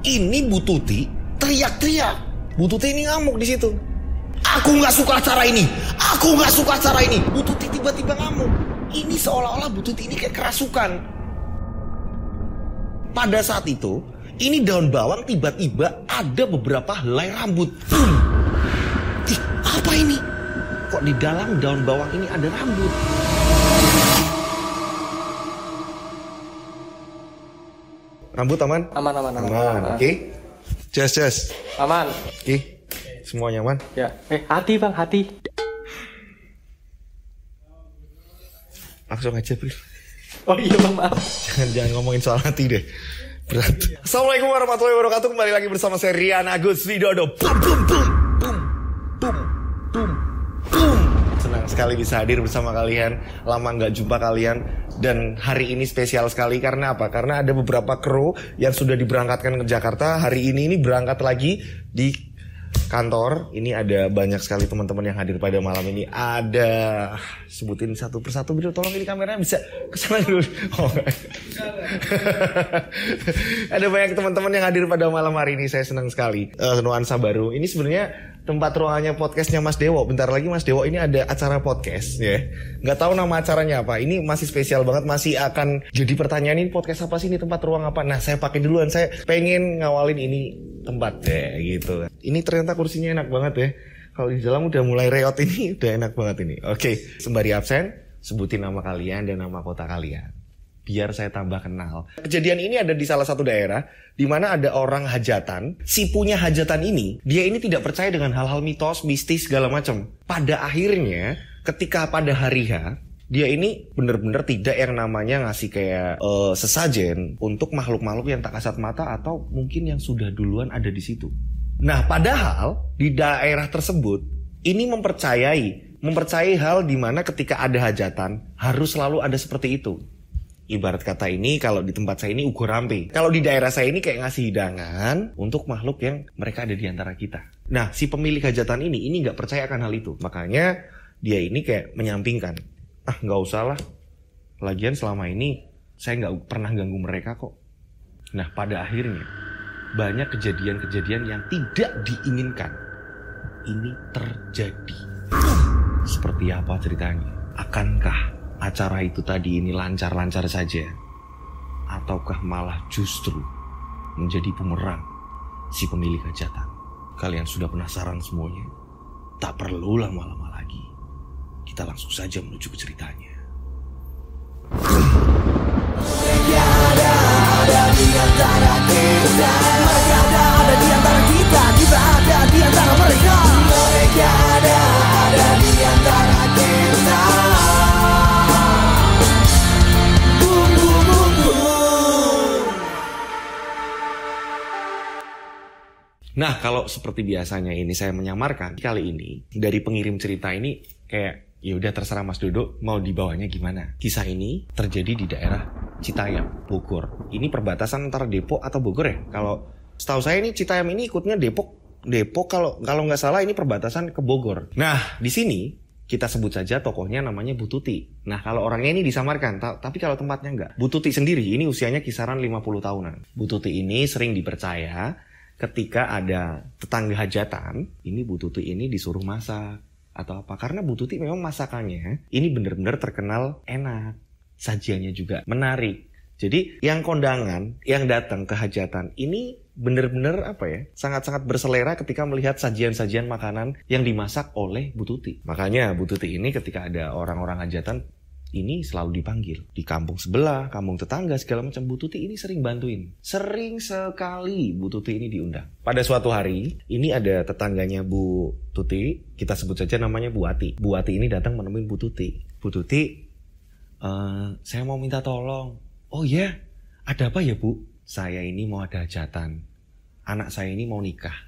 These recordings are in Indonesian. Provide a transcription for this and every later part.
Ini Bu Tuti teriak-teriak. Bu Tuti ini ngamuk di situ. Aku nggak suka acara ini. Aku nggak suka acara ini. Bu Tuti tiba-tiba ngamuk. Ini seolah-olah Bu Tuti ini kayak kerasukan. Pada saat itu, ini daun bawang tiba-tiba ada beberapa helai rambut. Ih, apa ini? Kok di dalam daun bawang ini ada rambut? Rambut aman? Aman. Oke. Just. Aman. Oke. Semuanya aman? Ya. Hati bang, hati. Langsung aja, Bro. Oh iya bang, maaf. Jangan ngomongin soal hati deh. Berat. Assalamualaikum warahmatullahi wabarakatuh. Kembali lagi bersama saya Rian Agus Widodo. Boom. Senang sekali bisa hadir bersama kalian. Lama nggak jumpa kalian. Dan hari ini spesial sekali karena apa? Karena ada beberapa kru yang sudah diberangkatkan ke Jakarta. Hari ini berangkat lagi di kantor. Ini ada banyak sekali teman-teman yang hadir pada malam ini. Ada, sebutin satu persatu, Bro. Tolong ini kameranya bisa kesana dulu. Ada banyak teman-teman yang hadir pada malam hari ini. Saya senang sekali. Nuansa baru. Ini sebenarnya tempat ruangannya podcastnya Mas Dewo. Bentar lagi Mas Dewo ini ada acara podcast ya. Nggak tahu nama acaranya apa. Ini masih spesial banget. Masih akan jadi pertanyaan, ini podcast apa sih, ini tempat ruang apa. Nah saya pakai duluan. Saya pengen ngawalin ini tempat deh gitu. Ini ternyata kursinya enak banget ya. Kalau di dalam udah mulai reot ini udah enak banget ini. Oke, sembari absen sebutin nama kalian dan nama kota kalian biar saya tambah kenal. Kejadian ini ada di salah satu daerah di mana ada orang hajatan. Si punya hajatan ini, dia ini tidak percaya dengan hal-hal mitos, mistis segala macam. Pada akhirnya ketika pada hari H, dia ini bener-bener tidak yang namanya ngasih kayak sesajen untuk makhluk-makhluk yang tak kasat mata atau mungkin yang sudah duluan ada di situ. Nah, padahal di daerah tersebut ini mempercayai hal di mana ketika ada hajatan harus selalu ada seperti itu. Ibarat kata ini kalau di tempat saya ini ugo rampe. Kalau di daerah saya ini kayak ngasih hidangan untuk makhluk yang mereka ada di antara kita. Nah, si pemilik hajatan ini nggak percaya akan hal itu. Makanya dia ini kayak menyampingkan. Nggak usah lah. Lagian selama ini saya nggak pernah ganggu mereka kok. Nah, pada akhirnya banyak kejadian-kejadian yang tidak diinginkan ini terjadi. Seperti apa ceritanya? Akankah acara itu tadi ini lancar-lancar saja? Ataukah malah justru menjadi bumerang si pemilik hajatan? Kalian sudah penasaran semuanya? Tak perlu lama-lama lagi. Kita langsung saja menuju ke ceritanya. Ada di antara kita. Mereka ada di antara kita. Kita ada di antara mereka. Mereka ada di antara kita. Nah, kalau seperti biasanya ini saya menyamarkan, kali ini dari pengirim cerita ini kayak ya udah terserah Mas Dodo mau dibawanya gimana. Kisah ini terjadi di daerah Citayam, Bogor. Ini perbatasan antara Depok atau Bogor ya. Kalau setahu saya ini Citayam ini ikutnya Depok kalau nggak salah ini perbatasan ke Bogor. Nah, di sini kita sebut saja tokohnya namanya Bu Tuti. Nah, kalau orangnya ini disamarkan, tapi kalau tempatnya enggak. Bu Tuti sendiri ini usianya kisaran 50 tahunan. Bu Tuti ini sering dipercaya ketika ada tetangga hajatan, ini Bu Tuti ini disuruh masak atau apa. Karena Bu Tuti memang masakannya ini benar-benar terkenal enak. Sajiannya juga menarik. Jadi yang kondangan, yang datang ke hajatan ini benar-benar sangat-sangat berselera ketika melihat sajian-sajian makanan yang dimasak oleh Bu Tuti. Makanya Bu Tuti ini ketika ada orang-orang hajatan ini selalu dipanggil. Di kampung sebelah, kampung tetangga, segala macam, Bu Tuti ini sering bantuin. Sering sekali Bu Tuti ini diundang. Pada suatu hari, ini ada tetangganya Bu Tuti, kita sebut saja namanya Bu Ati. Bu Ati ini datang menemuin Bu Tuti. Bu Tuti, saya mau minta tolong. Oh ya, ada apa ya Bu? Saya ini mau ada hajatan. Anak saya ini mau nikah.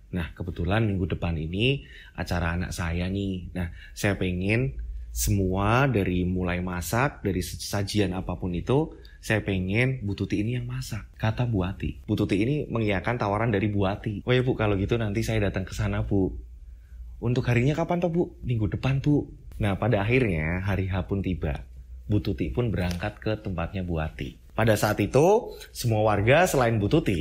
Nah, kebetulan minggu depan ini acara anak saya nih. Nah, saya pengen semua dari mulai masak, dari sajian apapun itu, saya pengen Bu Tuti ini yang masak, kata Bu Ati. Bu Tuti ini mengiyakan tawaran dari Bu Ati. Oh ya Bu, kalau gitu nanti saya datang ke sana Bu. Untuk harinya kapan toh Bu? Minggu depan Bu. Nah, pada akhirnya hari H pun tiba. Bu Tuti pun berangkat ke tempatnya Bu Ati. Pada saat itu, semua warga selain Bu Tuti,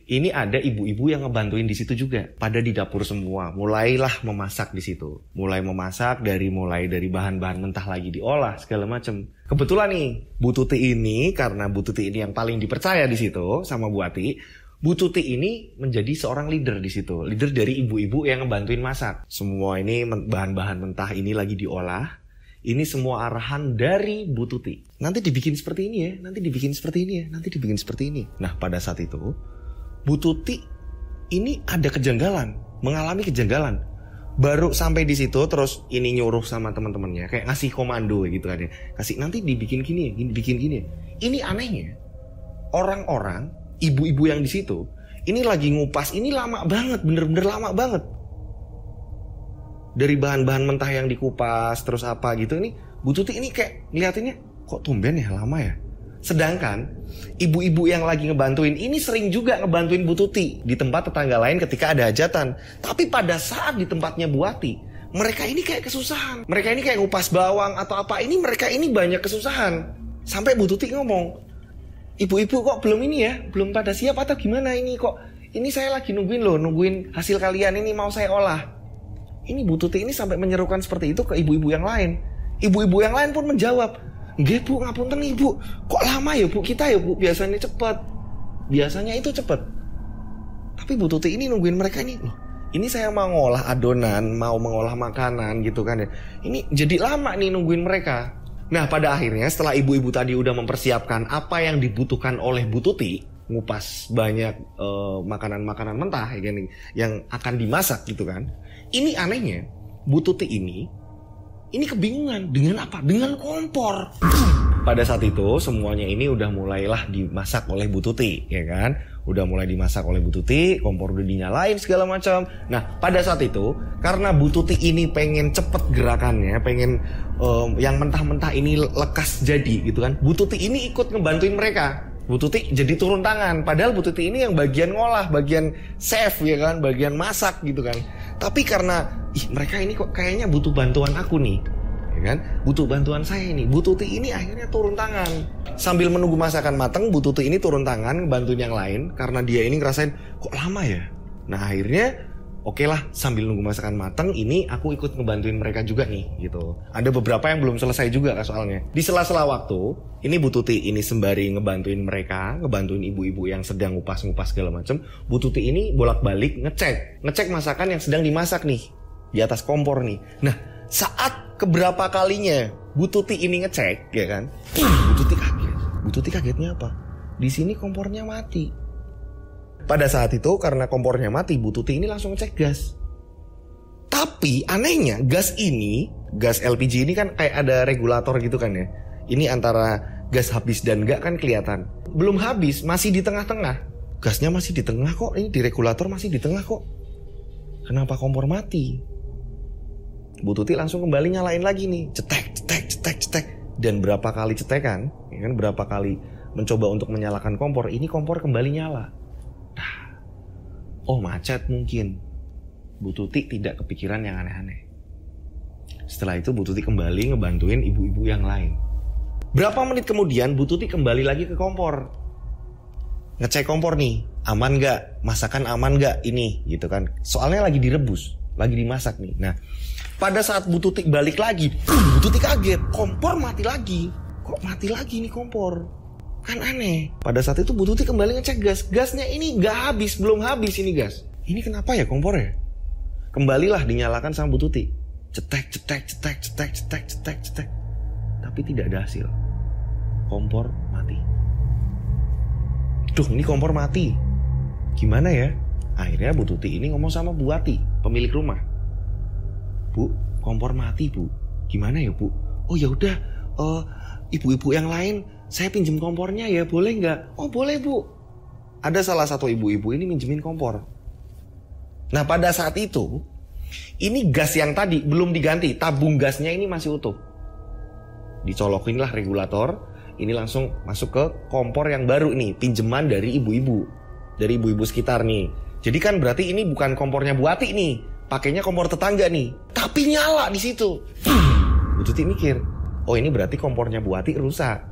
ini ada ibu-ibu yang ngebantuin di situ juga. Pada di dapur semua, mulailah memasak di situ. Mulai dari bahan-bahan mentah lagi diolah segala macam. Kebetulan nih, Bu Tuti ini karena Bu Tuti ini yang paling dipercaya di situ sama Bu Ati, Bu Tuti ini menjadi seorang leader di situ. Leader dari ibu-ibu yang ngebantuin masak. Semua ini bahan-bahan mentah ini lagi diolah. Ini semua arahan dari Bu Tuti. Nanti dibikin seperti ini ya, nanti dibikin seperti ini ya, nanti dibikin seperti ini. Nah pada saat itu, Bu Tuti ini ada kejanggalan, mengalami kejanggalan. Baru sampai di situ terus ini nyuruh sama teman-temannya, kayak ngasih komando gitu kan ya. Kasih nanti dibikin gini ya, dibikin gini ya. Ini anehnya, orang-orang, ibu-ibu yang di situ, ini lagi ngupas, ini lama banget, bener-bener lama banget. Dari bahan-bahan mentah yang dikupas terus apa gitu, ini Bu Tuti ini kayak ngeliatinnya kok tumben ya lama ya. Sedangkan ibu-ibu yang lagi ngebantuin ini sering juga ngebantuin Bu Tuti di tempat tetangga lain ketika ada hajatan. Tapi pada saat di tempatnya Bu Ati, mereka ini kayak kesusahan. Mereka ini kayak ngupas bawang atau apa, ini mereka ini banyak kesusahan. Sampai Bu Tuti ngomong, ibu-ibu kok belum ini ya, belum pada siap atau gimana ini kok. Ini saya lagi nungguin hasil kalian ini mau saya olah. Ini Bu Tuti ini sampai menyerukan seperti itu ke ibu-ibu yang lain. Ibu-ibu yang lain pun menjawab, nggih Bu, ngapunten Ibu. Kok lama ya Bu kita ya Bu, biasanya cepet. Biasanya itu cepet. Tapi Bu Tuti ini nungguin mereka ini. Loh, ini saya mau ngolah adonan, mau mengolah makanan gitu kan ya. Ini jadi lama nih nungguin mereka. Nah pada akhirnya setelah ibu-ibu tadi udah mempersiapkan apa yang dibutuhkan oleh Bu Tuti, ngupas banyak makanan-makanan mentah ya kan, yang akan dimasak gitu kan. Ini anehnya, Bu Tuti ini kebingungan dengan apa? Dengan kompor. Pada saat itu semuanya ini udah mulailah dimasak oleh Bu Tuti, ya kan? Udah mulai dimasak oleh Bu Tuti, kompor udah dinyalain segala macam. Nah, pada saat itu karena Bu Tuti ini pengen cepet gerakannya, pengen yang mentah-mentah ini lekas jadi gitu kan. Bu Tuti ini ikut ngebantuin mereka. Bu Tuti jadi turun tangan, padahal Bu Tuti ini yang bagian ngolah, bagian chef ya kan, bagian masak gitu kan. Tapi karena mereka ini kok kayaknya butuh bantuan aku nih, ya kan, butuh bantuan saya ini. Bu Tuti ini akhirnya turun tangan. Sambil menunggu masakan matang, Bu Tuti ini turun tangan bantuin yang lain karena dia ini ngerasain kok lama ya. Nah akhirnya oke lah, sambil nunggu masakan matang ini aku ikut ngebantuin mereka juga nih gitu. Ada beberapa yang belum selesai juga kan soalnya. Di sela-sela waktu ini Bu Tuti ini sembari ngebantuin mereka, ngebantuin ibu-ibu yang sedang ngupas-ngupas segala macam. Bu Tuti ini bolak-balik ngecek masakan yang sedang dimasak nih di atas kompor nih. Nah saat keberapa kalinya Bu Tuti ini ngecek ya kan, Bu Tuti kaget. Bu Tuti kagetnya apa? Di sini kompornya mati. Pada saat itu karena kompornya mati, Bu Tuti ini langsung ngecek gas. Tapi anehnya gas LPG ini kan kayak ada regulator gitu kan ya. Ini antara gas habis dan enggak kan kelihatan. Belum habis, masih di tengah-tengah. Gasnya masih di tengah kok, ini di regulator masih di tengah kok. Kenapa kompor mati? Bu Tuti langsung kembali nyalain lagi nih. Cetek. Dan berapa kali cetekan, ya kan, berapa kali mencoba untuk menyalakan kompor, ini kompor kembali nyala. Oh macet mungkin. Bu Tuti tidak kepikiran yang aneh-aneh. Setelah itu Bu Tuti kembali ngebantuin ibu-ibu yang lain. Berapa menit kemudian Bu Tuti kembali lagi ke kompor. Ngecek kompor nih, aman gak? Masakan aman gak ini gitu kan. Soalnya lagi direbus, lagi dimasak nih. Nah pada saat Bu Tuti balik lagi, Bu Tuti kaget, kompor mati lagi. Kok mati lagi nih kompor? Kan aneh. Pada saat itu Bu Tuti kembali ngecek gas. Gasnya ini gak habis, belum habis ini gas. Ini kenapa ya kompornya? Kembalilah dinyalakan sama Bu Tuti. Cetek. Tapi tidak ada hasil. Kompor mati. Duh, ini kompor mati. Gimana ya? Akhirnya Bu Tuti ini ngomong sama Bu Ati, pemilik rumah. Bu, kompor mati Bu. Gimana ya Bu? Oh ya udah, ibu-ibu yang lain saya pinjem kompornya ya, boleh nggak? Oh boleh Bu. Ada salah satu ibu-ibu ini minjemin kompor. Nah pada saat itu, ini gas yang tadi belum diganti, tabung gasnya ini masih utuh. Dicolokinlah regulator, ini langsung masuk ke kompor yang baru nih, pinjeman dari ibu-ibu. Dari ibu-ibu sekitar nih. Jadi kan berarti ini bukan kompornya Bu Ati nih, pakainya kompor tetangga nih. Tapi nyala di situ. Bu Tuti mikir, oh ini berarti kompornya Bu Ati rusak.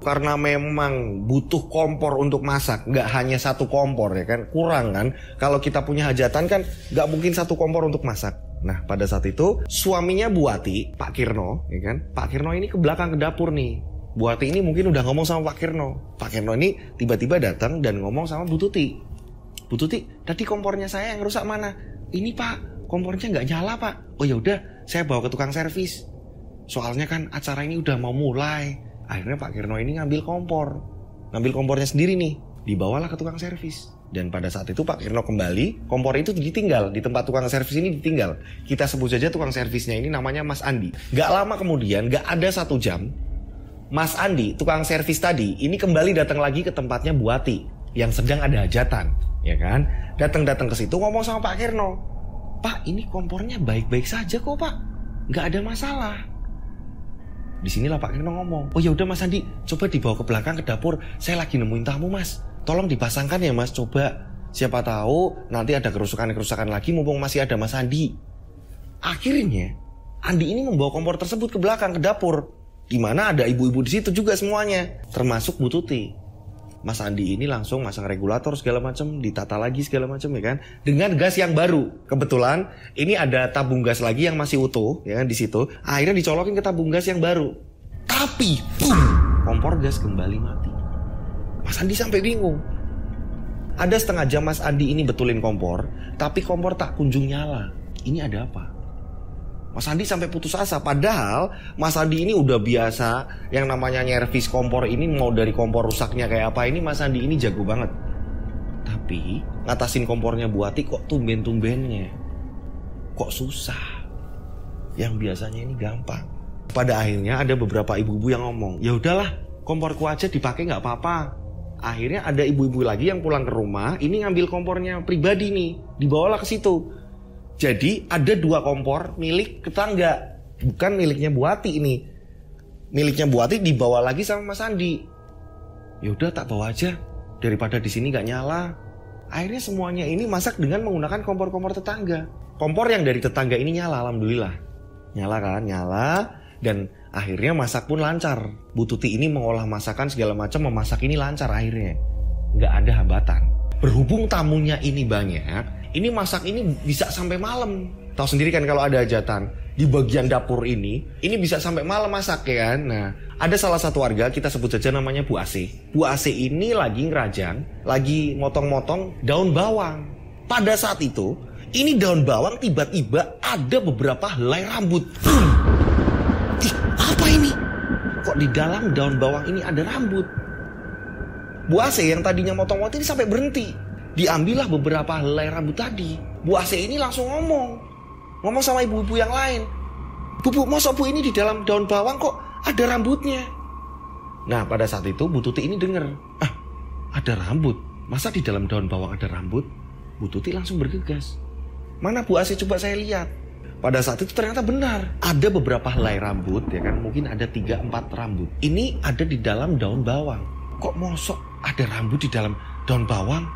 Karena memang butuh kompor untuk masak, nggak hanya satu kompor ya kan, kurang kan. Kalau kita punya hajatan kan nggak mungkin satu kompor untuk masak. Nah pada saat itu suaminya Bu Ati, Pak Kirno ya kan, Pak Kirno ini ke belakang ke dapur nih. Bu Ati ini mungkin udah ngomong sama Pak Kirno. Pak Kirno ini tiba-tiba datang dan ngomong sama Bu Tuti. Bu Tuti, tadi kompornya saya yang rusak mana? Ini Pak, kompornya nggak nyala Pak. Oh ya udah, saya bawa ke tukang servis. Soalnya kan acara ini udah mau mulai. Akhirnya Pak Kirno ini ngambil kompornya sendiri nih, dibawalah ke tukang servis. Dan pada saat itu Pak Kirno kembali, kompor itu ditinggal di tempat tukang servis ini ditinggal. Kita sebut saja tukang servisnya ini namanya Mas Andi. Gak lama kemudian, gak ada 1 jam, Mas Andi, tukang servis tadi, ini kembali datang lagi ke tempatnya Bu Ati yang sedang ada hajatan, ya kan? Datang ke situ ngomong sama Pak Kirno, Pak, ini kompornya baik-baik saja kok Pak, gak ada masalah. Disinilah Pak Kirno ngomong, oh ya udah Mas Andi, coba dibawa ke belakang ke dapur, saya lagi nemuin tamu Mas, tolong dipasangkan ya Mas, coba, siapa tahu nanti ada kerusakan lagi mumpung masih ada Mas Andi. Akhirnya Andi ini membawa kompor tersebut ke belakang ke dapur, di mana ada ibu-ibu di situ juga semuanya, termasuk Bu Tuti. Mas Andi ini langsung masang regulator segala macam, ditata lagi segala macam ya kan, dengan gas yang baru. Kebetulan ini ada tabung gas lagi yang masih utuh ya kan di situ. Akhirnya dicolokin ke tabung gas yang baru. Tapi boom, kompor gas kembali mati. Mas Andi sampai bingung. Ada setengah jam Mas Andi ini betulin kompor, tapi kompor tak kunjung nyala. Ini ada apa? Mas Andi sampai putus asa, padahal Mas Andi ini udah biasa yang namanya nyervis kompor ini, mau dari kompor rusaknya kayak apa ini Mas Andi ini jago banget. Tapi ngatasin kompornya Bu Ati kok tumben-tumbennya, kok susah. Yang biasanya ini gampang. Pada akhirnya ada beberapa ibu-ibu yang ngomong, ya udahlah komporku aja dipakai nggak apa-apa. Akhirnya ada ibu-ibu lagi yang pulang ke rumah, ini ngambil kompornya pribadi nih, dibawalah ke situ. Jadi ada 2 kompor milik tetangga, bukan miliknya Bu Ati ini. Miliknya Bu Ati dibawa lagi sama Mas Andi. Ya udah tak bawa aja, daripada di sini nggak nyala. Akhirnya semuanya ini masak dengan menggunakan kompor-kompor tetangga. Kompor yang dari tetangga ini nyala, alhamdulillah. Nyala kan, nyala. Dan akhirnya masak pun lancar. Bu Tuti ini mengolah masakan segala macam, memasak ini lancar akhirnya. Nggak ada hambatan. Berhubung tamunya ini banyak, ini masak ini bisa sampai malam. Tahu sendiri kan kalau ada hajatan di bagian dapur ini bisa sampai malam masak ya kan. Nah, ada salah satu warga, kita sebut saja namanya Bu Ase. Bu Ase ini lagi ngerajang, lagi motong-motong daun bawang. Pada saat itu, ini daun bawang tiba-tiba ada beberapa helai rambut. Ih, apa ini? Kok di dalam daun bawang ini ada rambut? Bu Ase yang tadinya motong-motong ini sampai berhenti. Diambillah beberapa helai rambut tadi. Bu Ase ini langsung ngomong sama ibu-ibu yang lain. Bu, masa Bu ini di dalam daun bawang kok ada rambutnya? Nah pada saat itu Bu Tuti ini dengar, ada rambut, masa di dalam daun bawang ada rambut? Bu Tuti langsung bergegas. Mana Bu Ase, coba saya lihat. Pada saat itu ternyata benar, ada beberapa helai rambut ya kan, mungkin ada 3-4 rambut. Ini ada di dalam daun bawang. Kok mosok ada rambut di dalam daun bawang?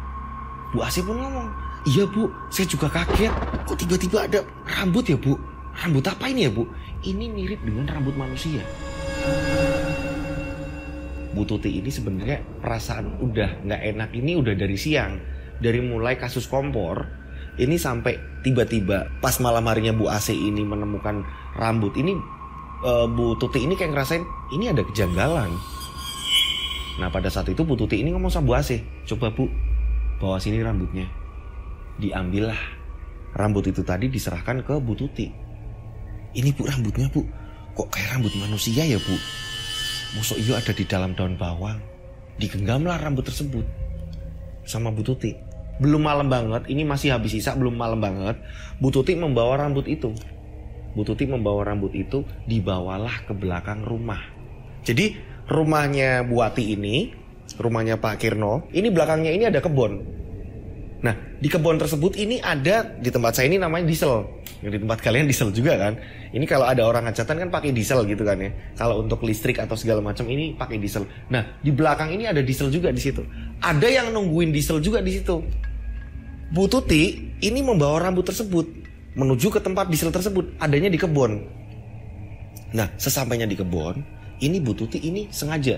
Bu Ase pun ngomong, iya Bu, saya juga kaget. Kok tiba-tiba ada rambut ya Bu? Rambut apa ini ya Bu? Ini mirip dengan rambut manusia. Bu Tuti ini sebenarnya perasaan udah gak enak ini udah dari siang. Dari mulai kasus kompor, ini sampai tiba-tiba pas malam harinya Bu Ase ini menemukan rambut. Ini Bu Tuti ini kayak ngerasain, ini ada kejanggalan. Nah pada saat itu Bu Tuti ini ngomong sama Bu Ase, coba Bu, bawa sini rambutnya. Diambillah rambut itu tadi, diserahkan ke Bu Tuti. Ini Bu rambutnya Bu, kok kayak rambut manusia ya Bu? Mosok iyo ada di dalam daun bawang. Digenggamlah rambut tersebut sama Bu Tuti. Belum malam banget, ini masih habis sisa, belum malam banget. Bu Tuti membawa rambut itu. Bu Tuti membawa rambut itu, dibawalah ke belakang rumah. Jadi rumahnya Bu Ati ini, rumahnya Pak Kirno, ini belakangnya ini ada kebun. Nah di kebun tersebut ini ada, di tempat saya ini namanya diesel. Yang di tempat kalian diesel juga kan. Ini kalau ada orang hajatan kan pakai diesel gitu kan ya. Kalau untuk listrik atau segala macam ini pakai diesel. Nah di belakang ini ada diesel juga di situ. Ada yang nungguin diesel juga di situ. Bu Tuti ini membawa rambut tersebut menuju ke tempat diesel tersebut, adanya di kebun. Nah sesampainya di kebun, ini Bu Tuti ini sengaja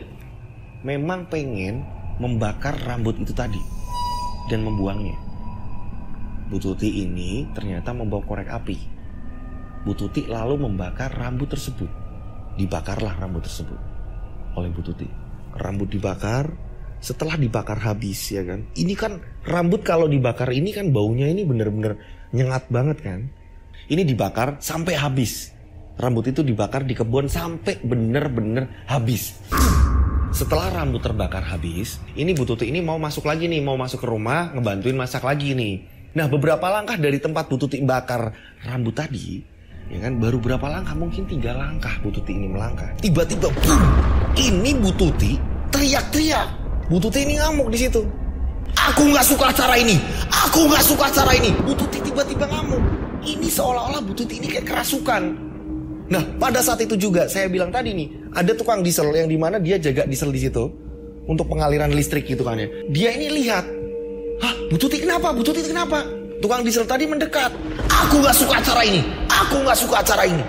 memang pengen membakar rambut itu tadi dan membuangnya. Bu Tuti ini ternyata membawa korek api. Bu Tuti lalu membakar rambut tersebut. Dibakarlah rambut tersebut oleh Bu Tuti. Rambut dibakar, setelah dibakar habis ya kan. Ini kan rambut kalau dibakar ini kan baunya ini bener-bener nyengat banget kan. Ini dibakar sampai habis. Rambut itu dibakar di kebun sampai bener-bener habis. Setelah rambut terbakar habis, ini Bu Tuti ini mau masuk lagi nih, mau masuk ke rumah ngebantuin masak lagi nih. Nah beberapa langkah dari tempat Bu Tuti bakar rambut tadi, ya kan, baru berapa langkah, mungkin 3 langkah Bu Tuti ini melangkah. Tiba-tiba, boom, ini Bu Tuti teriak-teriak. Bu Tuti ini ngamuk di situ. Aku nggak suka acara ini, aku nggak suka acara ini. Bu Tuti tiba-tiba ngamuk. Ini seolah-olah Bu Tuti ini kayak kerasukan. Nah, pada saat itu juga saya bilang tadi nih, ada tukang diesel yang dimana dia jaga diesel di situ untuk pengaliran listrik gitu kan ya. Dia ini lihat, hah, Bu Tuti kenapa? Bu Tuti kenapa? Tukang diesel tadi mendekat. Aku nggak suka acara ini. Aku nggak suka acara ini.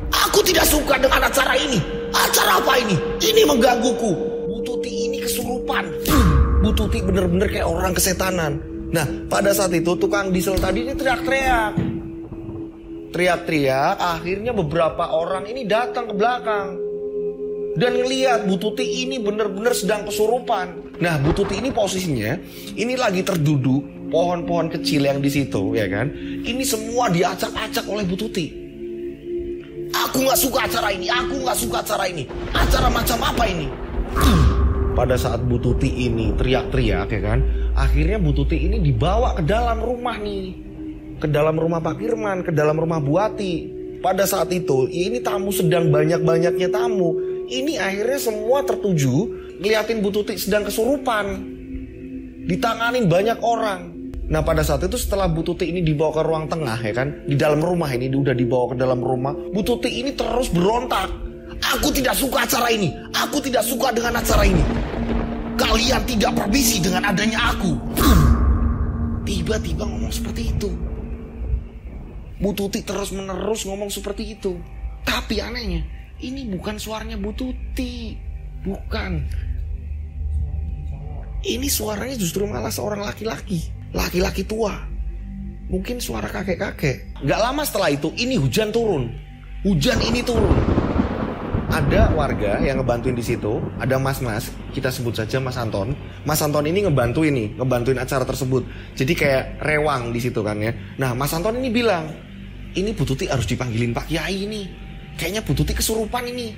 Aku tidak suka dengan acara ini. Acara apa ini? Ini menggangguku. Bu Tuti ini kesurupan. Bu Tuti bener-bener kayak orang kesetanan. Nah, pada saat itu tukang diesel tadi ini teriak-teriak. Teriak-teriak, akhirnya beberapa orang ini datang ke belakang dan ngelihat Bu Tuti ini benar-benar sedang kesurupan. Nah, Bu Tuti ini posisinya ini lagi terduduk pohon-pohon kecil yang di situ, ya kan? Ini semua diacak-acak oleh Bu Tuti. Aku nggak suka acara ini, aku nggak suka acara ini. Acara macam apa ini? Pada saat Bu Tuti ini teriak-teriak, ya kan? Akhirnya Bu Tuti ini dibawa ke dalam rumah nih. Ke dalam rumah Pak Firman, ke dalam rumah Bu Ati. Pada saat itu, ini tamu sedang banyak-banyaknya tamu. Ini akhirnya semua tertuju ngeliatin Bu Tuti sedang kesurupan. Ditanganin banyak orang. Nah, pada saat itu setelah Bu Tuti ini dibawa ke ruang tengah ya kan, di dalam rumah ini udah dibawa ke dalam rumah, Bu Tuti ini terus berontak. Aku tidak suka acara ini. Aku tidak suka dengan acara ini. Kalian tidak permisi dengan adanya aku. Tiba-tiba ngomong seperti itu. Bu Tuti terus-menerus ngomong seperti itu. Tapi anehnya, ini bukan suaranya Bu Tuti. Bukan. Ini suaranya justru malah seorang laki-laki. Laki-laki tua. Mungkin suara kakek-kakek. Gak lama setelah itu, ini hujan turun. Hujan ini turun. Ada warga yang ngebantuin di situ. Ada mas-mas, kita sebut saja Mas Anton. Mas Anton ini ngebantuin acara tersebut. Jadi kayak rewang di situ kan ya. Nah, Mas Anton ini bilang, ini Bu Tuti harus dipanggilin Pak Kiai ini. Kayaknya Bu Tuti kesurupan ini.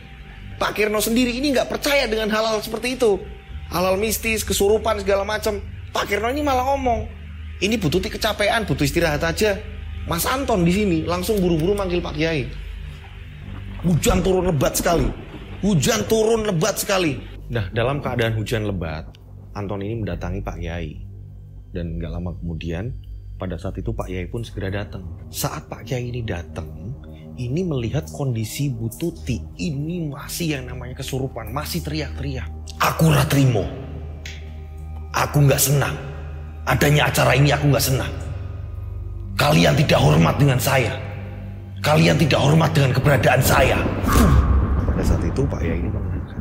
Pak Kirno sendiri ini nggak percaya dengan hal-hal seperti itu. Hal-hal mistis, kesurupan segala macam. Pak Kirno ini malah ngomong, ini Bu Tuti kecapean, butuh istirahat aja. Mas Anton di sini langsung buru-buru manggil Pak Kiai. Hujan turun lebat sekali. Hujan turun lebat sekali. Nah, dalam keadaan hujan lebat, Anton ini mendatangi Pak Kiai. Dan gak lama kemudian, pada saat itu Pak Kiai pun segera datang. Saat Pak Kiai ini datang, ini melihat kondisi Bu Tuti ini masih yang namanya kesurupan, masih teriak-teriak. Aku ora trimo. Aku gak senang. Adanya acara ini aku gak senang. Kalian tidak hormat dengan saya. Kalian tidak hormat dengan keberadaan saya. Pada saat itu Pak Yai ini mengatakan,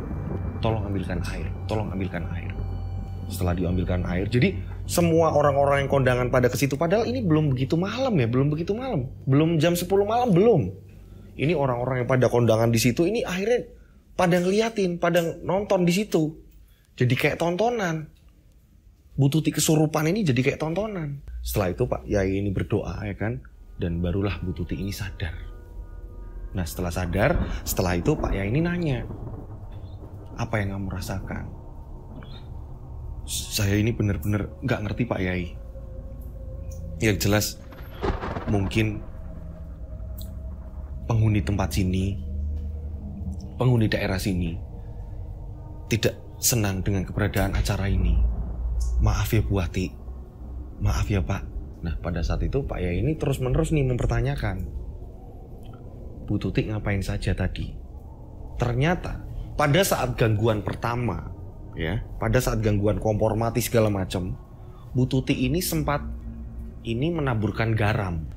tolong ambilkan air, tolong ambilkan air. Setelah diambilkan air, jadi semua orang-orang yang kondangan pada ke situ, padahal ini belum begitu malam ya, belum begitu malam. Belum jam 10 malam, belum. Ini orang-orang yang pada kondangan di situ, ini akhirnya pada ngeliatin, pada nonton di situ. Jadi kayak tontonan. Bu Tuti kesurupan ini jadi kayak tontonan. Setelah itu Pak Yai ini berdoa ya kan. Dan barulah Bu Tuti ini sadar. Nah setelah sadar, setelah itu Pak Yai ini nanya, apa yang kamu rasakan? Saya ini benar-benar gak ngerti Pak Yai. Yang jelas mungkin penghuni tempat sini, penghuni daerah sini tidak senang dengan keberadaan acara ini. Maaf ya Bu Ati, maaf ya Pak. Nah pada saat itu Pak Yai ini terus-menerus nih mempertanyakan, Bu Tuti ngapain saja tadi? Ternyata pada saat gangguan pertama, ya, pada saat gangguan kompor mati segala macam, Bu Tuti ini sempat menaburkan garam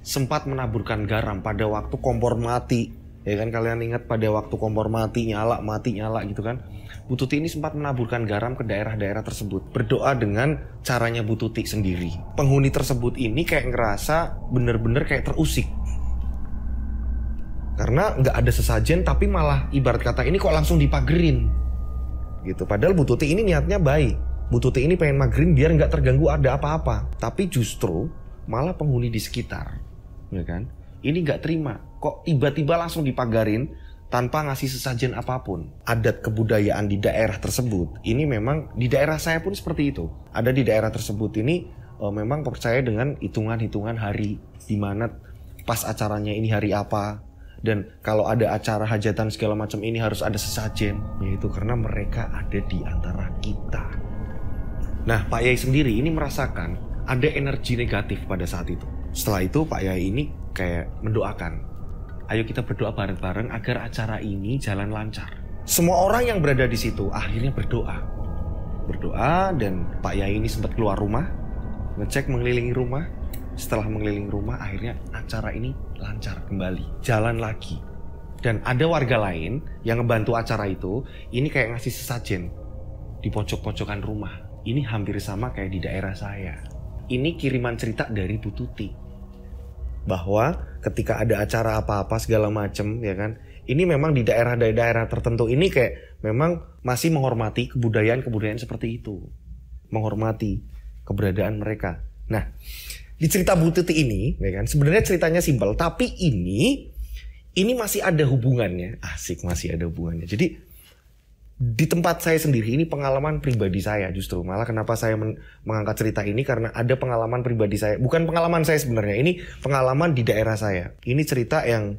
pada waktu kompor mati Ya kan kalian ingat pada waktu kompor mati nyala gitu kan. Bu Tuti ini sempat menaburkan garam ke daerah-daerah tersebut. Berdoa dengan caranya Bu Tuti sendiri. Penghuni tersebut ini kayak ngerasa bener-bener kayak terusik. Karena nggak ada sesajen tapi malah ibarat kata ini kok langsung dipagerin. Gitu. Padahal Bu Tuti ini niatnya baik. Bu Tuti ini pengen magerin biar nggak terganggu ada apa-apa. Tapi justru malah penghuni di sekitar. Ya kan? Ini nggak terima. Kok tiba-tiba langsung dipagarin tanpa ngasih sesajen apapun. Adat kebudayaan di daerah tersebut ini memang di daerah saya pun seperti itu. Ada di daerah tersebut ini memang percaya dengan hitungan-hitungan hari di mana pas acaranya ini hari apa, dan kalau ada acara hajatan segala macam ini harus ada sesajen, yaitu karena mereka ada di antara kita. Nah, Pak Yai sendiri ini merasakan ada energi negatif pada saat itu. Setelah itu Pak Yai ini kayak mendoakan, ayo kita berdoa bareng-bareng agar acara ini jalan lancar. Semua orang yang berada di situ akhirnya berdoa. Dan Pak Yai ini sempat keluar rumah, ngecek mengelilingi rumah. Setelah mengelilingi rumah, akhirnya acara ini lancar kembali, jalan lagi. Dan ada warga lain yang ngebantu acara itu, ini kayak ngasih sesajen di pojok-pojokan rumah. Ini hampir sama kayak di daerah saya. Ini kiriman cerita dari Bu Tuti. Bahwa ketika ada acara apa-apa segala macem, ya kan, ini memang di daerah-daerah tertentu ini kayak memang masih menghormati kebudayaan seperti itu, menghormati keberadaan mereka. Nah, di cerita Bu Tuti ini, ya kan, sebenarnya ceritanya simpel, tapi ini masih ada hubungannya, masih ada hubungannya. Jadi di tempat saya sendiri ini pengalaman pribadi saya justru. Malah kenapa saya mengangkat cerita ini karena ada pengalaman pribadi saya. Bukan pengalaman saya sebenarnya, ini pengalaman di daerah saya. Ini cerita yang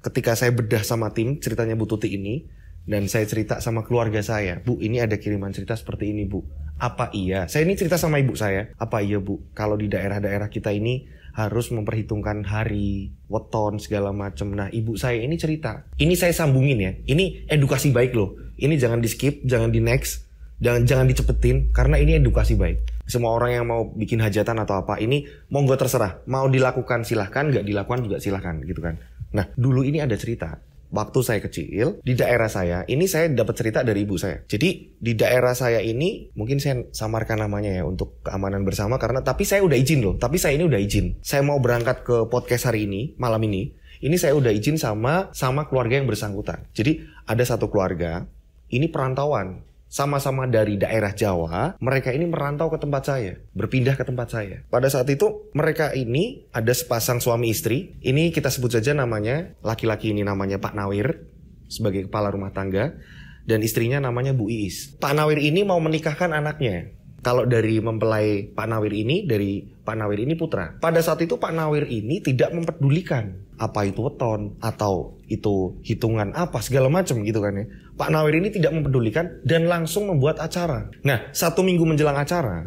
ketika saya bedah sama tim ceritanya Bu Tuti ini, dan saya cerita sama keluarga saya, Bu, ini ada kiriman cerita seperti ini, Bu. Apa iya? Saya ini cerita sama ibu saya. Apa iya, Bu, kalau di daerah-daerah kita ini harus memperhitungkan hari, weton, segala macam. Nah, ibu saya ini cerita. Ini saya sambungin ya. Ini edukasi baik loh. Ini jangan di skip, jangan di next, jangan dicepetin, karena ini edukasi baik. Semua orang yang mau bikin hajatan atau apa, ini monggo terserah. Mau dilakukan silahkan, nggak dilakukan juga silahkan, gitu kan. Nah, dulu ini ada cerita. Waktu saya kecil, di daerah saya, ini saya dapat cerita dari ibu saya. Jadi, di daerah saya ini, mungkin saya samarkan namanya ya, untuk keamanan bersama, tapi saya udah izin loh. Tapi saya ini udah izin. Saya mau berangkat ke podcast hari ini, malam ini saya udah izin sama keluarga yang bersangkutan. Jadi, ada satu keluarga, ini perantauan. Sama-sama dari daerah Jawa, mereka ini merantau ke tempat saya, berpindah ke tempat saya. Pada saat itu, mereka ini ada sepasang suami istri. Ini kita sebut saja namanya, laki-laki ini namanya Pak Nawir, sebagai kepala rumah tangga, dan istrinya namanya Bu Iis. Pak Nawir ini mau menikahkan anaknya. Kalau dari mempelai Pak Nawir ini, dari Pak Nawir ini putra. Pada saat itu Pak Nawir ini tidak mempedulikan apa itu weton atau itu hitungan apa segala macam gitu kan ya. Pak Nawir ini tidak mempedulikan dan langsung membuat acara. Nah, 1 minggu menjelang acara,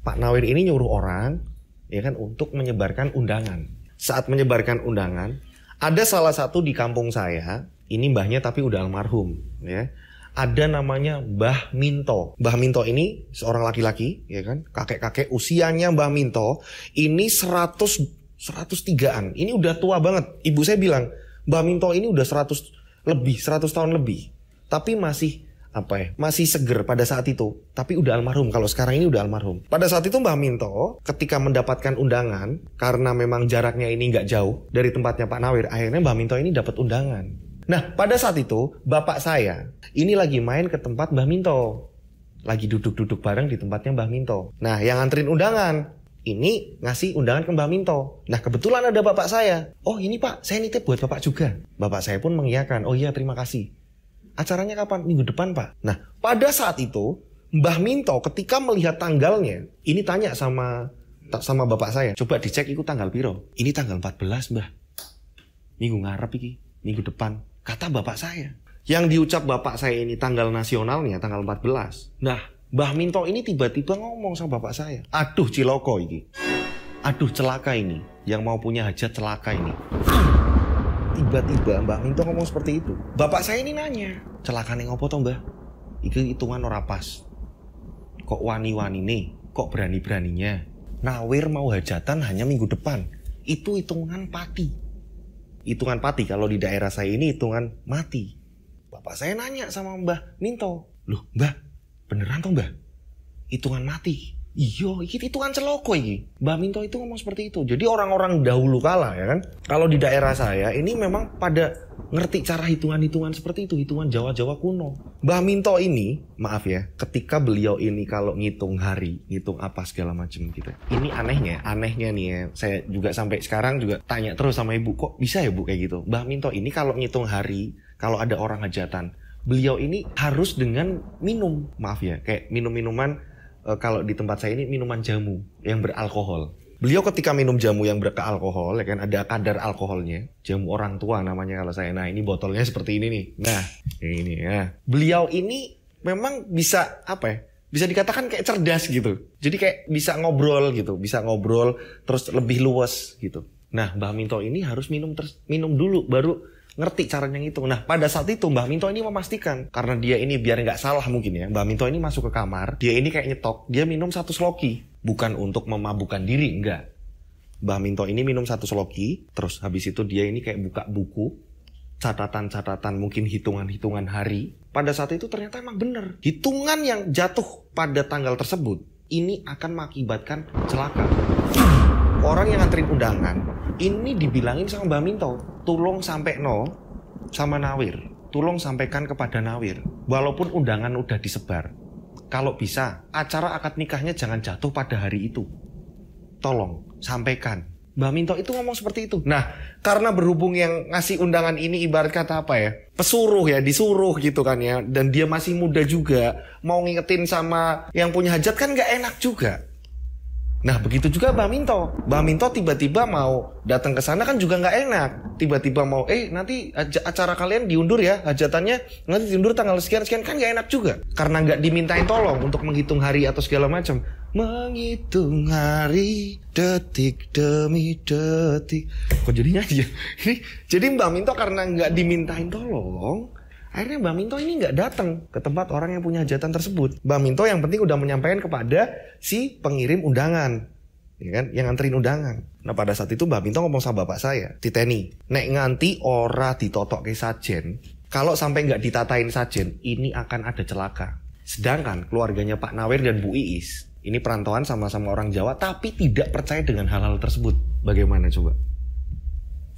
Pak Nawir ini nyuruh orang ya kan untuk menyebarkan undangan. Saat menyebarkan undangan, ada salah satu di kampung saya, ini mbahnya tapi udah almarhum ya. Ada namanya Mbah Minto. Mbah Minto ini seorang laki-laki, ya kan? Kakek-kakek usianya Mbah Minto ini 103-an. Ini udah tua banget. Ibu saya bilang, Mbah Minto ini udah 100 tahun lebih. Tapi masih masih seger pada saat itu. Tapi udah almarhum. Kalau sekarang ini udah almarhum. Pada saat itu Mbah Minto ketika mendapatkan undangan, karena memang jaraknya ini nggak jauh dari tempatnya Pak Nawir, akhirnya Mbah Minto ini dapat undangan. Nah, pada saat itu, bapak saya ini lagi main ke tempat Mbah Minto. Lagi duduk-duduk bareng di tempatnya Mbah Minto. Nah, yang nganterin undangan, ini ngasih undangan ke Mbah Minto. Nah, kebetulan ada bapak saya. Oh, ini Pak, saya nitip buat bapak juga. Bapak saya pun mengiyakan. Oh iya, terima kasih. Acaranya kapan? Minggu depan, Pak. Nah, pada saat itu, Mbah Minto ketika melihat tanggalnya, ini tanya sama bapak saya. Coba dicek itu tanggal piro? Ini tanggal 14, Mbah. Minggu ngarep iki, minggu depan. Kata bapak saya. Yang diucap bapak saya ini tanggal nasionalnya tanggal 14. Nah, Mbah Minto ini tiba-tiba ngomong sama bapak saya. Aduh ciloko ini. Aduh celaka ini. Yang mau punya hajat celaka ini. Tiba-tiba Mbah Minto ngomong seperti itu. Bapak saya ini nanya. Celaka nih ngopo toh Mbah? Iki hitungan ora pas. Kok wani-wani nih? Kok berani-beraninya? Nawir mau hajatan hanya minggu depan. Itu hitungan pati. Hitungan pati, kalau di daerah saya ini hitungan mati. Bapak saya nanya sama Mbah Minto, "Loh Mbah, beneran toh Mbah? Hitungan mati?" "Iya, iki hitungan celoko iki." Mbah Minto itu ngomong seperti itu. Jadi orang-orang dahulu kala ya kan, kalau di daerah saya ini memang pada ngerti cara hitungan-hitungan seperti itu, hitungan Jawa-Jawa kuno. Mbah Minto ini, maaf ya, ketika beliau ini kalau ngitung hari, ngitung apa segala macam gitu. Ini anehnya nih ya. Saya juga sampai sekarang juga tanya terus sama ibu, kok bisa ya bu kayak gitu? Mbah Minto ini kalau ngitung hari, kalau ada orang hajatan, beliau ini harus dengan minum, maaf ya, kayak minum-minuman. Kalau di tempat saya ini minuman jamu yang beralkohol. Beliau ketika minum jamu yang beralkohol, ya kan ada kadar alkoholnya. Jamu orang tua namanya kalau saya. Nah ini botolnya seperti ini nih. Nah ini ya. Beliau ini memang bisa apa ya? Bisa dikatakan kayak cerdas gitu. Jadi kayak bisa ngobrol gitu, bisa ngobrol terus lebih luas gitu. Nah Mbah Minto ini harus minum dulu baru ngerti caranya ngitung. Nah pada saat itu Mbah Minto ini memastikan, karena dia ini biar nggak salah mungkin ya, Mbah Minto ini masuk ke kamar, dia ini kayak nyetok, dia minum 1 sloki, bukan untuk memabukkan diri, enggak. Mbah Minto ini minum 1 sloki, terus habis itu dia ini kayak buka buku, catatan-catatan mungkin hitungan-hitungan hari. Pada saat itu ternyata emang bener, hitungan yang jatuh pada tanggal tersebut ini akan mengakibatkan celaka. Orang yang nganterin undangan ini dibilangin sama Mbah Minto, tolong sampai sama Nawir, tolong sampaikan kepada Nawir, walaupun undangan udah disebar, kalau bisa acara akad nikahnya jangan jatuh pada hari itu, tolong sampaikan. Mbah Minto itu ngomong seperti itu. Nah karena berhubung yang ngasih undangan ini ibarat kata apa ya, pesuruh ya, disuruh gitu kan ya, dan dia masih muda juga, mau ngingetin sama yang punya hajat kan gak enak juga. Nah begitu juga Mbah Minto. Mbah Minto tiba-tiba mau datang ke sana kan juga nggak enak. Tiba-tiba mau nanti acara kalian diundur ya, hajatannya nanti diundur tanggal sekian kan nggak enak juga. Karena nggak dimintain tolong untuk menghitung hari atau segala macam. Menghitung hari detik demi detik. Kok jadinya aja? Jadi Mbah Minto karena nggak dimintain tolong, akhirnya Mbah Minto ini nggak datang ke tempat orang yang punya hajatan tersebut. Mbah Minto yang penting udah menyampaikan kepada si pengirim undangan, ya kan, yang nganterin undangan. Nah pada saat itu Mbah Minto ngomong sama bapak saya, "Titeni, nek nganti ora ditotok ke sajen, kalau sampai nggak ditatain sajen, ini akan ada celaka." Sedangkan keluarganya Pak Nawir dan Bu Iis, ini perantauan sama-sama orang Jawa, tapi tidak percaya dengan hal-hal tersebut. Bagaimana coba?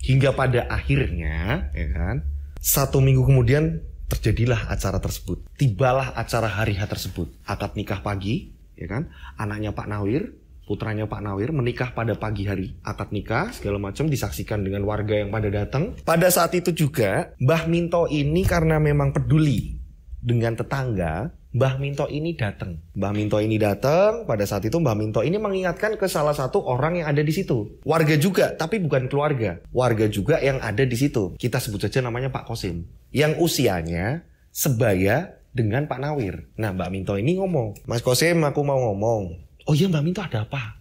Hingga pada akhirnya, ya kan, 1 minggu kemudian terjadilah acara tersebut. Tibalah acara hari H tersebut. Akad nikah pagi, ya kan? Anaknya Pak Nawir, putranya Pak Nawir menikah pada pagi hari. Akad nikah segala macam disaksikan dengan warga yang pada datang. Pada saat itu juga Mbah Minto ini karena memang peduli dengan tetangga, Mbah Minto ini datang. Mbah Minto ini datang, pada saat itu Mbah Minto ini mengingatkan ke salah satu orang yang ada di situ. Warga juga, tapi bukan keluarga. Warga juga yang ada di situ. Kita sebut saja namanya Pak Kosim. Yang usianya sebaya dengan Pak Nawir. Nah Mbak Minto ini ngomong, "Mas Kosim, aku mau ngomong." "Oh iya Mbak Minto, ada apa?"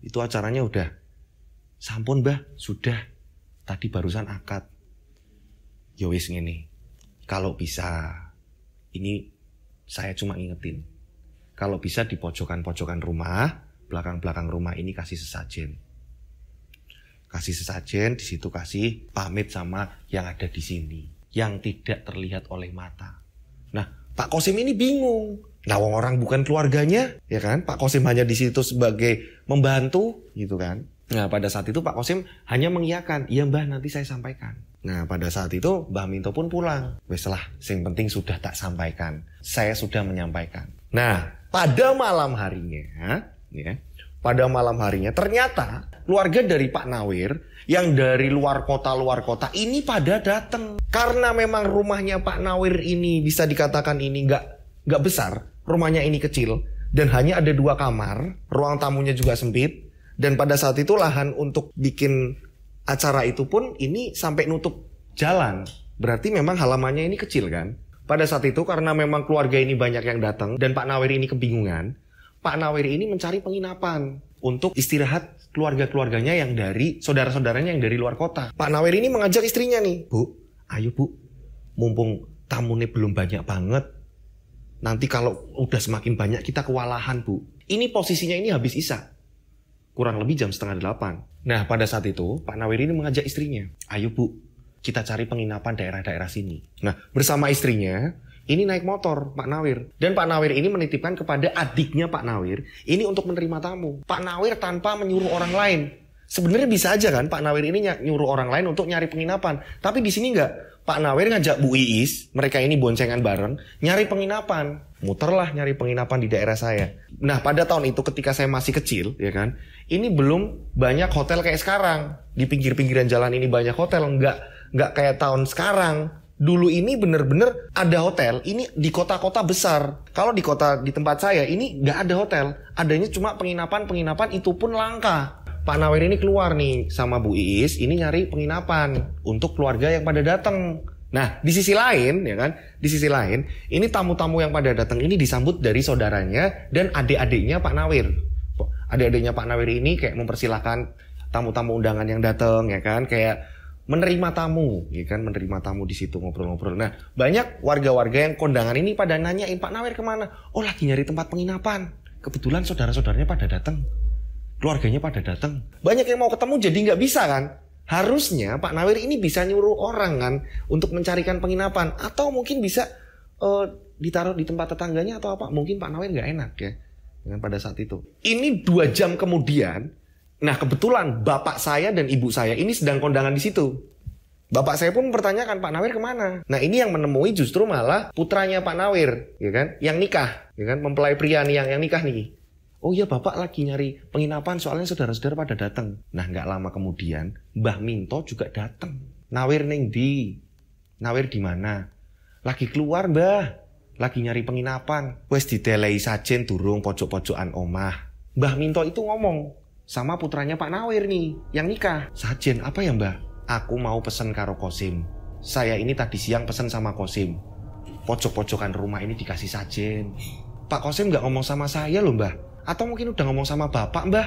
"Itu acaranya udah." "Sampun Mbah, sudah. Tadi barusan akad." "Ya wis ngene. Kalau bisa, ini saya cuma ngingetin, kalau bisa di pojokan-pojokan rumah, belakang-belakang rumah ini kasih sesajen. Kasih sesajen, di situ kasih pamit sama yang ada di sini, yang tidak terlihat oleh mata." Nah, Pak Kosim ini bingung. Nah, orang bukan keluarganya, ya kan? Pak Kosim hanya di situ sebagai membantu, gitu kan? Nah, pada saat itu Pak Kosim hanya mengiyakan, "Iya Mbah, nanti saya sampaikan." Nah, pada saat itu Mbah Minto pun pulang. "Wes lah, yang penting sudah tak sampaikan. Saya sudah menyampaikan." Nah, pada malam harinya, ya, pada malam harinya ternyata keluarga dari Pak Nawir yang dari luar kota ini pada datang. Karena memang rumahnya Pak Nawir ini bisa dikatakan ini nggak besar, rumahnya ini kecil dan hanya ada 2 kamar, ruang tamunya juga sempit. Dan pada saat itu lahan untuk bikin acara itu pun ini sampai nutup jalan. Berarti memang halamannya ini kecil kan. Pada saat itu karena memang keluarga ini banyak yang datang dan Pak Nawir ini kebingungan, Pak Nawir ini mencari penginapan untuk istirahat keluarga-keluarganya yang dari saudara-saudaranya yang dari luar kota. Pak Nawir ini mengajak istrinya nih, "Bu, ayo Bu, mumpung tamunya belum banyak banget. Nanti kalau udah semakin banyak kita kewalahan Bu." Ini posisinya ini habis isya. kurang lebih jam 7:30. Nah, pada saat itu Pak Nawir ini mengajak istrinya, ayo Bu, kita cari penginapan daerah-daerah sini. Nah, bersama istrinya, ini naik motor Pak Nawir. Dan Pak Nawir ini menitipkan kepada adiknya Pak Nawir, ini untuk menerima tamu. Pak Nawir tanpa menyuruh orang lain. Sebenarnya bisa aja kan Pak Nawir ini nyuruh orang lain untuk nyari penginapan. Tapi di sini enggak. Pak Nawir ngajak Bu Iis, mereka ini boncengan bareng, nyari penginapan. Muterlah nyari penginapan di daerah saya. Nah, pada tahun itu ketika saya masih kecil, ya kan, ini belum banyak hotel kayak sekarang. Di pinggir-pinggiran jalan ini banyak hotel, enggak kayak tahun sekarang. Dulu ini bener-bener ada hotel, ini di kota-kota besar. Kalau di tempat saya ini nggak ada hotel, adanya cuma penginapan itu pun langka. Pak Nawir ini keluar nih sama Bu Iis, ini nyari penginapan untuk keluarga yang pada datang. Nah, di sisi lain, ya kan, di sisi lain, ini tamu-tamu yang pada datang ini disambut dari saudaranya dan adik-adiknya Pak Nawir. Adik-adiknya Pak Nawir ini kayak mempersilahkan tamu-tamu undangan yang datang, ya kan, kayak menerima tamu, ya kan, menerima tamu di situ ngobrol-ngobrol. Nah, banyak warga-warga yang kondangan ini pada nanyain Pak Nawir kemana? Oh, lagi nyari tempat penginapan. Kebetulan saudara-saudaranya pada datang, keluarganya pada datang. Banyak yang mau ketemu jadi nggak bisa kan? Harusnya Pak Nawir ini bisa nyuruh orang kan untuk mencarikan penginapan, atau mungkin bisa ditaruh di tempat tetangganya atau apa? Mungkin Pak Nawir nggak enak ya, dengan pada saat itu. Ini 2 jam kemudian. Nah, kebetulan bapak saya dan ibu saya ini sedang kondangan di situ. Bapak saya pun mempertanyakan, Pak Nawir kemana? Nah, ini yang menemui justru malah putranya Pak Nawir, ya kan? Yang nikah, ya kan? Mempelai pria nih yang nikah nih. Oh iya, bapak lagi nyari penginapan soalnya saudara-saudara pada datang. Nah, nggak lama kemudian Mbah Minto juga datang. Nawir ning di? Nawir di mana? Lagi keluar, Mbah. Lagi nyari penginapan. Wes ditelei sajen durung pojok-pojokan omah. Mbah Minto itu ngomong sama putranya Pak Nawir nih, yang nikah. Sajen apa ya Mbah? Aku mau pesen karo Kosim. Saya ini tadi siang pesen sama Kosim. Pojok-pojokan rumah ini dikasih sajen. Pak Kosim gak ngomong sama saya loh Mbah. Atau mungkin udah ngomong sama Bapak Mbah.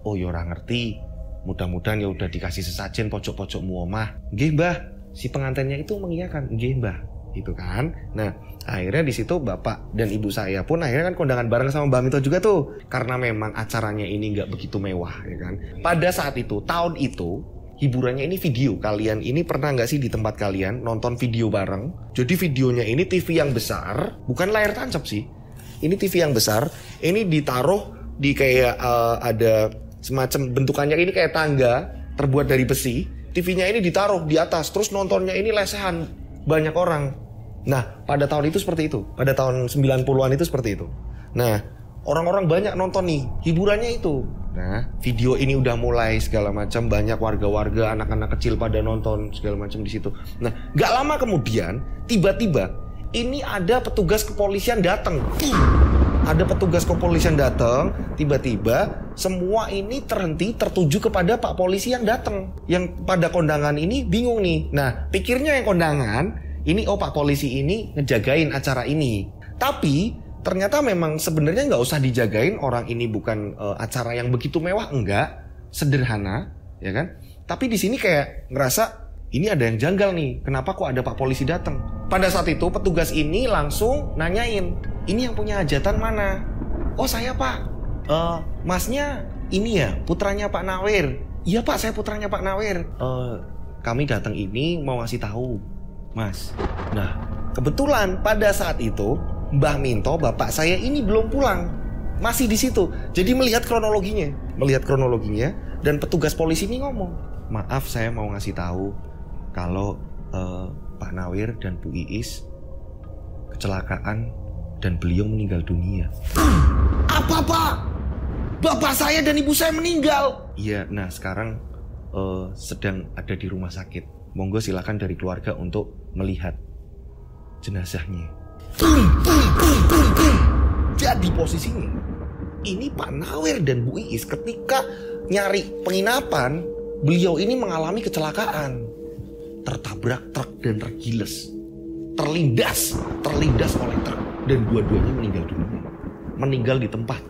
Oh ya orang ngerti. Mudah-mudahan ya udah dikasih sesajen pojok-pojokmu omah. Nggih Mbah. Si pengantinnya itu mengiyakan. Nggih Mbah. Itu kan. Nah, akhirnya di situ bapak dan ibu saya pun akhirnya kan kondangan bareng sama Mbak Minto juga tuh. Karena memang acaranya ini nggak begitu mewah, ya kan. Pada saat itu, tahun itu, hiburannya ini video. Kalian ini pernah nggak sih di tempat kalian nonton video bareng? Jadi videonya ini TV yang besar, bukan layar tancap sih. Ini TV yang besar. Ini ditaruh di kayak ada semacam bentukannya ini kayak tangga terbuat dari besi. TV-nya ini ditaruh di atas, terus nontonnya ini lesehan banyak orang. Nah, pada tahun itu seperti itu. Pada tahun 90-an itu seperti itu. Nah, orang-orang banyak nonton nih, hiburannya itu. Nah, video ini udah mulai segala macam, banyak warga-warga, anak-anak kecil pada nonton segala macam di situ. Nah, gak lama kemudian, tiba-tiba ini ada petugas kepolisian datang. Ada petugas kepolisian datang, tiba-tiba semua ini terhenti tertuju kepada Pak Polisi yang datang. Yang pada kondangan ini bingung nih. Nah, pikirnya yang kondangan ini, oh Pak Polisi ini ngejagain acara ini. Tapi ternyata memang sebenarnya nggak usah dijagain, orang ini bukan acara yang begitu mewah, enggak, sederhana, ya kan? Tapi di sini kayak ngerasa ini ada yang janggal nih. Kenapa kok ada Pak Polisi datang? Pada saat itu petugas ini langsung nanyain, ini yang punya hajatan mana? Oh saya Pak, masnya ini ya putranya Pak Nawir. Iya Pak, saya putranya Pak Nawir. Kami datang ini mau ngasih tahu Mas. Nah, kebetulan pada saat itu Mbah Minto, bapak saya ini belum pulang, masih di situ. Jadi melihat kronologinya, dan petugas polisi ini ngomong, maaf saya mau ngasih tahu kalau Pak Nawir dan Bu Iis kecelakaan dan beliau meninggal dunia. Apa Pak? Bapak saya dan ibu saya meninggal? Iya, nah sekarang sedang ada di rumah sakit. Monggo silakan dari keluarga untuk melihat jenazahnya. Jadi posisinya ini Pak Nawir dan Bu Iis ketika nyari penginapan, beliau ini mengalami kecelakaan, tertabrak truk dan tergiles, terlindas oleh truk, dan dua-duanya meninggal dunia, meninggal di tempat.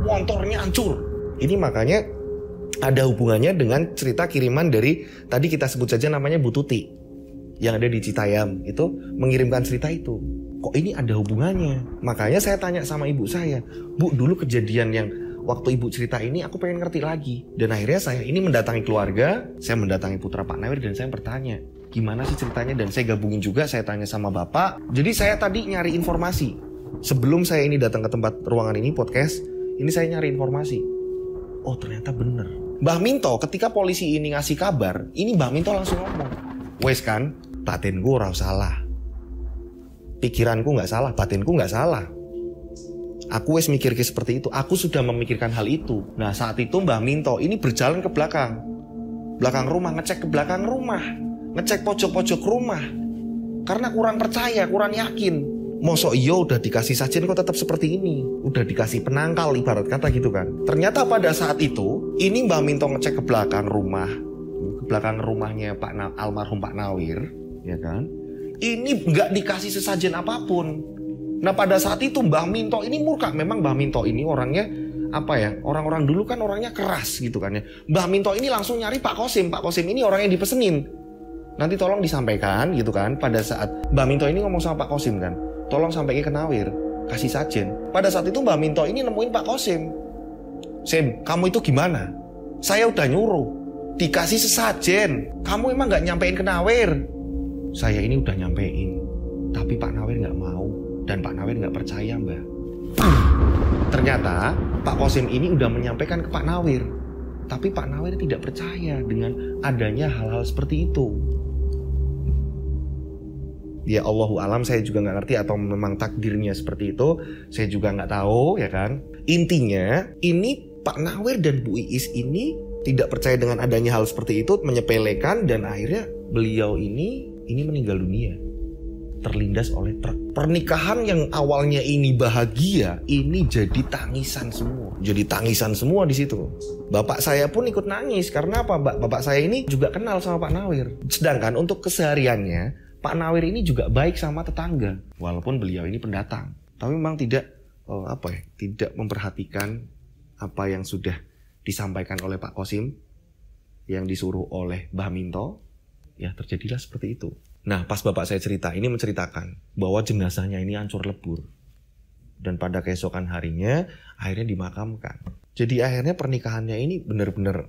Motornya hancur. Ini makanya ada hubungannya dengan cerita kiriman dari tadi kita sebut saja namanya Bu Tuti yang ada di Citayam, itu mengirimkan cerita itu. Kok ini ada hubungannya? Makanya saya tanya sama ibu saya, Bu, dulu kejadian yang waktu ibu cerita ini aku pengen ngerti lagi. Dan akhirnya saya ini mendatangi keluarga, saya mendatangi putra Pak Nawir dan saya bertanya, gimana sih ceritanya? Dan saya gabungin juga, saya tanya sama bapak. Jadi saya tadi nyari informasi. Sebelum saya ini datang ke tempat ruangan ini podcast, ini saya nyari informasi. Oh ternyata bener. Mbah Minto ketika polisi ini ngasih kabar, ini Mbah Minto langsung ngomong, wes kan, batinku ora salah. Pikiranku gak salah, batinku gak salah. Aku wes mikir seperti itu, aku sudah memikirkan hal itu. Nah saat itu Mbah Minto ini berjalan ke belakang rumah, ngecek ke belakang rumah, ngecek pojok-pojok rumah. Karena kurang percaya, kurang yakin. Mosok iya udah dikasih sajen kok tetap seperti ini. Udah dikasih penangkal ibarat kata gitu kan. Ternyata pada saat itu, ini Mbah Minto ngecek ke belakang rumah. Ke belakang rumahnya almarhum Pak Nawir, ya kan. Ini nggak dikasih sesajen apapun. Nah pada saat itu Mbah Minto ini murka. Memang Mbah Minto ini orangnya apa ya, orang-orang dulu kan orangnya keras gitu kan ya. Mbah Minto ini langsung nyari Pak Kosim. Pak Kosim ini orang yang dipesenin, nanti tolong disampaikan gitu kan. Pada saat Mbah Minto ini ngomong sama Pak Kosim kan, tolong sampaikan ke Nawir, kasih sajen. Pada saat itu Mbah Minto ini nemuin Pak Kosim. Sim, kamu itu gimana? Saya udah nyuruh dikasih sesajen, kamu emang gak nyampein ke Nawir? Saya ini udah nyampein, tapi Pak Nawir gak mau. Dan Pak Nawir gak percaya Mbak. Ternyata Pak Kosim ini udah menyampaikan ke Pak Nawir, tapi Pak Nawir tidak percaya dengan adanya hal-hal seperti itu. Ya Allahu alam, saya juga gak ngerti atau memang takdirnya seperti itu, saya juga gak tahu ya kan. Intinya ini Pak Nawir dan Bu Iis ini tidak percaya dengan adanya hal seperti itu, menyepelekan, dan akhirnya beliau ini meninggal dunia. Terlindas oleh truk. Pernikahan yang awalnya ini bahagia, ini jadi tangisan semua. Jadi tangisan semua di situ. Bapak saya pun ikut nangis karena apa? Bapak saya ini juga kenal sama Pak Nawir. Sedangkan untuk kesehariannya Pak Nawir ini juga baik sama tetangga, walaupun beliau ini pendatang. Tapi memang tidak tidak memperhatikan apa yang sudah disampaikan oleh Pak Kosim, yang disuruh oleh Mbah Minto. Ya terjadilah seperti itu. Nah pas bapak saya cerita, ini menceritakan bahwa jenazahnya ini hancur lebur. Dan pada keesokan harinya akhirnya dimakamkan. Jadi akhirnya pernikahannya ini benar-benar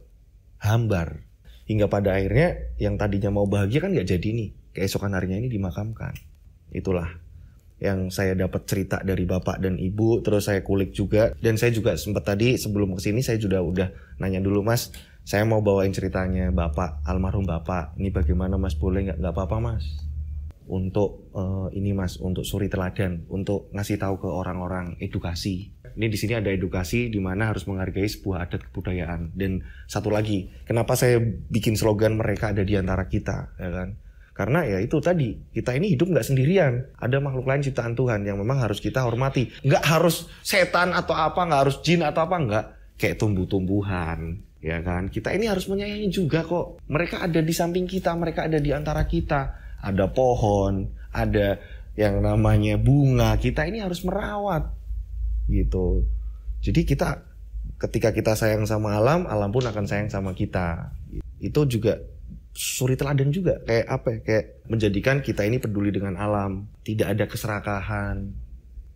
hambar. Hingga pada akhirnya yang tadinya mau bahagia kan gak jadi nih. Keesokan harinya ini dimakamkan. Itulah yang saya dapat cerita dari bapak dan ibu. Terus saya kulik juga. Dan saya juga sempat tadi sebelum kesini saya juga udah nanya dulu, Mas, saya mau bawain ceritanya bapak, almarhum bapak. Ini bagaimana Mas, boleh nggak? Nggak apa-apa Mas. Untuk ini Mas, untuk suri teladan, untuk ngasih tahu ke orang-orang edukasi. Ini di sini ada edukasi di mana harus menghargai sebuah adat kebudayaan. Dan satu lagi, kenapa saya bikin slogan mereka ada di antara kita, ya kan? Karena ya itu tadi, kita ini hidup nggak sendirian. Ada makhluk lain ciptaan Tuhan yang memang harus kita hormati. Nggak harus setan atau apa, nggak harus jin atau apa, nggak. Kayak tumbuh-tumbuhan, ya kan? Kita ini harus menyayangi juga kok. Mereka ada di samping kita, mereka ada di antara kita. Ada pohon, ada yang namanya bunga. Kita ini harus merawat, gitu. Jadi kita, ketika kita sayang sama alam, alam pun akan sayang sama kita. Itu juga suri teladan juga, kayak apa ya, kayak menjadikan kita ini peduli dengan alam, tidak ada keserakahan.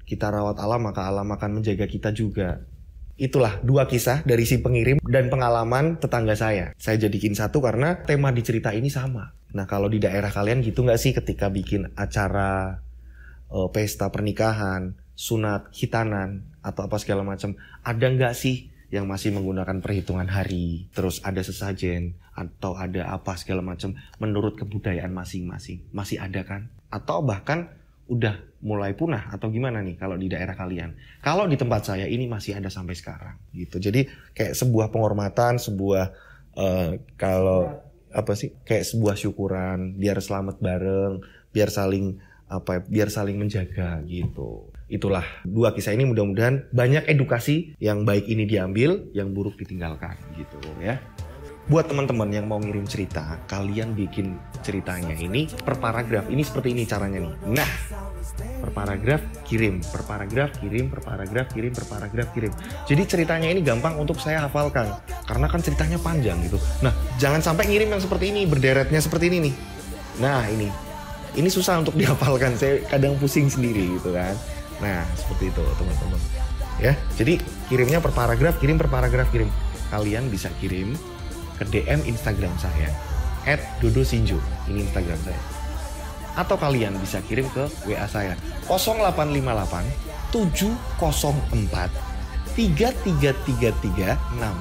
Kita rawat alam, maka alam akan menjaga kita juga. Itulah dua kisah dari si pengirim dan pengalaman tetangga saya. Saya jadikan satu karena tema di cerita ini sama. Nah kalau di daerah kalian gitu gak sih ketika bikin acara pesta pernikahan, sunat, khitanan, atau apa segala macam, ada gak sih yang masih menggunakan perhitungan hari, terus ada sesajen, atau ada apa segala macam menurut kebudayaan masing-masing? Masih ada kan? Atau bahkan udah mulai punah atau gimana nih kalau di daerah kalian? Kalau di tempat saya ini masih ada sampai sekarang gitu. Jadi kayak sebuah penghormatan, sebuah kayak sebuah syukuran, biar selamat bareng, biar saling menjaga gitu. Itulah dua kisah ini, mudah-mudahan banyak edukasi yang baik ini diambil, yang buruk ditinggalkan gitu ya. Buat teman-teman yang mau ngirim cerita, kalian bikin ceritanya ini per paragraf. Ini seperti ini caranya nih. Nah, per paragraf kirim, per paragraf kirim, per paragraf kirim, per paragraf kirim. Jadi ceritanya ini gampang untuk saya hafalkan, karena kan ceritanya panjang gitu. Nah, jangan sampai ngirim yang seperti ini, berderetnya seperti ini nih. Nah, ini susah untuk dihafalkan. Saya kadang pusing sendiri gitu kan. Nah, seperti itu teman-teman. Ya, jadi kirimnya per paragraf, kirim. Kalian bisa kirim ke DM Instagram saya @dodosinjo. Ini Instagram saya. Atau kalian bisa kirim ke WA saya 0858 704 33336.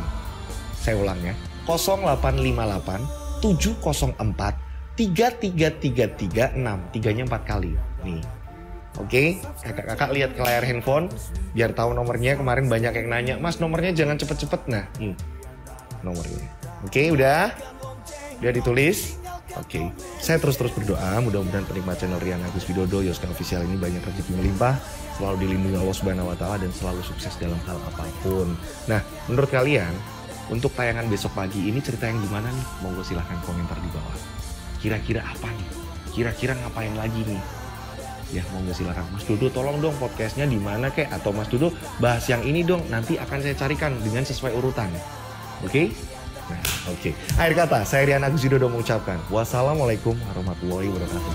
Saya ulang ya. 0858 704 33336. Tiganya 4 kali. Nih. Oke, kakak-kakak lihat ke layar handphone biar tahu nomornya. Kemarin banyak yang nanya, "Mas, nomornya jangan cepet-cepet." Nah, nomornya. Oke, udah ditulis. Oke, saya terus berdoa mudah-mudahan penikmat channel Rian Agus Widodo Yoska Official ini banyak rezeki melimpah, selalu dilindungi Allah Subhanahu wa taala dan selalu sukses dalam hal apapun. Nah, menurut kalian untuk tayangan besok pagi ini cerita yang gimana nih? Monggo silahkan komentar di bawah. Kira-kira apa nih? Kira-kira ngapain lagi nih? Ya, monggo silakan. Mas Dodo tolong dong podcastnya di mana kek? Atau Mas Dodo bahas yang ini dong. Nanti akan saya carikan dengan sesuai urutan. Oke? Nah, oke. Akhir kata, saya Rian Agus Widodo mengucapkan wassalamualaikum warahmatullahi wabarakatuh.